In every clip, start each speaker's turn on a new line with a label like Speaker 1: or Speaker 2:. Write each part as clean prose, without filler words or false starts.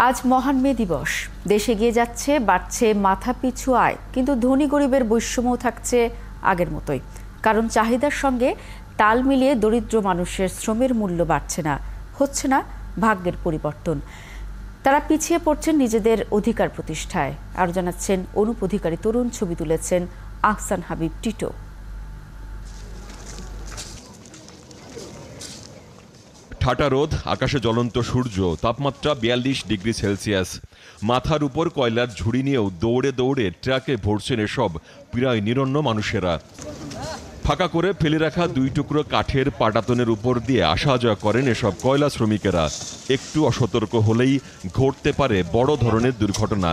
Speaker 1: আজ মহান মে দিবস। দেশে এগিয়ে যাচ্ছে, বাড়ছে মাথাপিছু আয়, কিন্তু ধনী গরিবের বৈষম্য থাকছে আগের মতোই। কারণ চাহিদার সঙ্গে তাল মিলিয়ে দরিদ্র মানুষের শ্রমের মূল্য বাড়ছে না, হচ্ছে না ভাগ্যের পরিবর্তন। তারা পিছিয়ে পড়ছেন নিজেদের অধিকার প্রতিষ্ঠায়। আরও জানাচ্ছেন অনুপ অধিকারী তরুণ, ছবি তুলেছেন আহসান হাবিব টিটো।
Speaker 2: ঠাটা রোদ, আকাশে জ্বলন্ত সূর্য, তাপমাত্রা ৪২ ডিগ্রি সেলসিয়াস। মাথার উপর কয়লার ঝুড়ি নিয়েও দৌড়ে দৌড়ে ট্রাকে ভরছেন এসব প্রায় নিরন্ন মানুষেরা। ফাঁকা করে ফেলে রাখা ২ টুকরো কাঠের পাটাতনের উপর দিয়ে আসা যাওয়া করেন এসব কয়লা শ্রমিকেরা। একটু অসতর্ক হলেই ঘটতে পারে বড় ধরনের দুর্ঘটনা।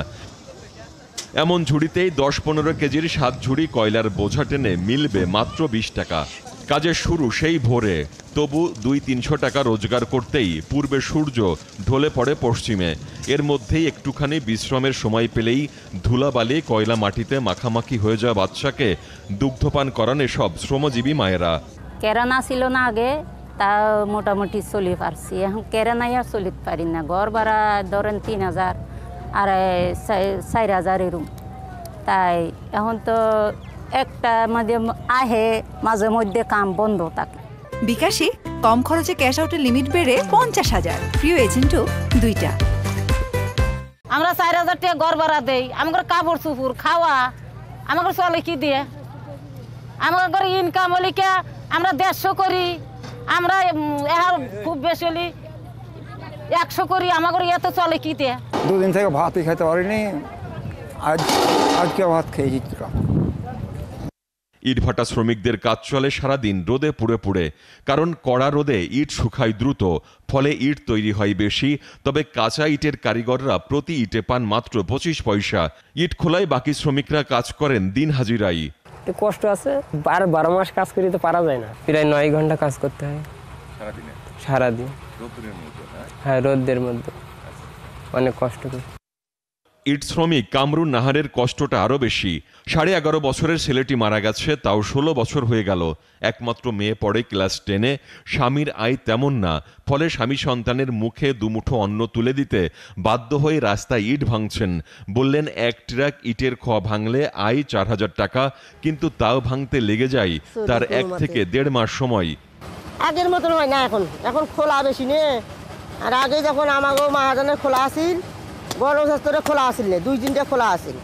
Speaker 2: এমন ঝুড়িতেই ১০-১৫ কেজির ৭ ঝুড়ি কয়লার বোঝা টেনে মিলবে মাত্র ২০ টাকা। কাজের শুরু সেই ভোরে, তবু ২০০-৩০০ টাকা রোজগার করতেই পূর্বে সূর্য ঢলে পড়ে পশ্চিমে। এর মধ্যেই একটুখানি বিশ্রামের সময় পেলেই ধুলাবালি কয়লা মাটিতে মাখামাখি হয়ে যাওয়া বাচ্চাকে দুগ্ধপান করান এসব শ্রমজীবী মায়েরা।
Speaker 3: কেরানা ছিল না আগে, তা মোটামুটি চলি পারছি। এখন কেরানাই আর চলিতে পারি না। ঘর ভাড়া ধরেন ৩,০০০ আর ৪,০০০ এরকম। তাই এখন তো একটা মাঝে আহে, মাঝে মধ্যে কাম বন্ধ থাকে।
Speaker 4: বিকাশে কম খরচে ক্যাশ আউটের লিমিট বেড়ে ৫০,০০০, প্রিয় এজেন্টও ২টা।
Speaker 3: আমরা ৪,০০০ টাকা ঘর ভাড়া দেই, আমাদের কাপড় চুপুর খাওয়া, আমাদের চলে কি দিয়ে? আমাদের ইনকাম হলে কে আমরা ১৫০ করি, আমরা খুব বেশি হলে ১০০ করি, আমাদের এত চলে কি দিয়ে?
Speaker 5: দুদিন থেকে ভাতই খেতে পারিনি, আজকে ভাত খেয়েছি।
Speaker 2: ইটভাটা শ্রমিকদের কাজ চলে সারাদিন রোদে পুড়ে পুড়ে। কারণ কড়া রোদে ইট শুকায় দ্রুত, ফলে ইট তৈরি হয় বেশি। তবে কাঁচা ইটের কারিগররা প্রতি ইটে পান মাত্র ২৫ পয়সা। ইট খোলায় বাকি শ্রমিকরা কাজ করেন দিন হাজিরাই।
Speaker 6: কষ্ট আছে, ১২ মাস কাজ করি তো পারা যায় না। প্রায় ৯ ঘন্টা কাজ করতে হয় সারাদিন। হ্যাঁ, রোদের মধ্যে অনেক কষ্ট করি।
Speaker 2: ইট শ্রমিক কামরুন নাহারের কষ্টটা আরও বেশি। ১১.৫ বছরের ছেলেটি মারা গেছে, তাও ১৬ বছর হয়ে গেল। একমাত্র মেয়ে পড়ে ক্লাস 10-এ। স্বামীর আয় তেমন না, ফলে স্বামী সন্তানের মুখে দুমুঠো অন্ন তুলে দিতে বাধ্য হয়ে রাস্তায় ইট ভাঙছেন। বললেন, এক ট্রাক ইটের খোয়া ভাঙলে আয় ৪,০০০ টাকা, কিন্তু তাও ভাঙতে লেগে যায় তার ১ থেকে ১.৫ মাস সময়।
Speaker 7: আগের মতন হয় না এখন খোলা বেশি নে। আর আগে যখন আমাকে মহাজনের খোলা আসিল, বড় শাস্ত্রে খোলা আসিল না, ২-৩টা খোলা আসিল,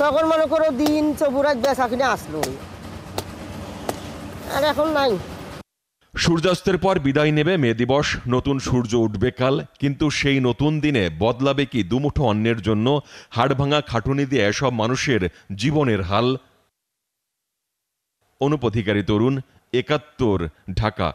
Speaker 7: তখন মনে করো দিন চবুরাজ বেচা কিনে আসলো, আর এখন নাই।
Speaker 2: সূর্যাস্তের পর বিদায় নেবে মে দিবস, নতুন সূর্য উঠবে কাল। কিন্তু সেই নতুন দিনে বদলাবে কি দুমুঠো অন্নের জন্য হাড়ভাঙা খাটুনি দিয়ে এসব মানুষের জীবনের হাল? অনুপ অধিকারী তরুণ, ৭১, ঢাকা।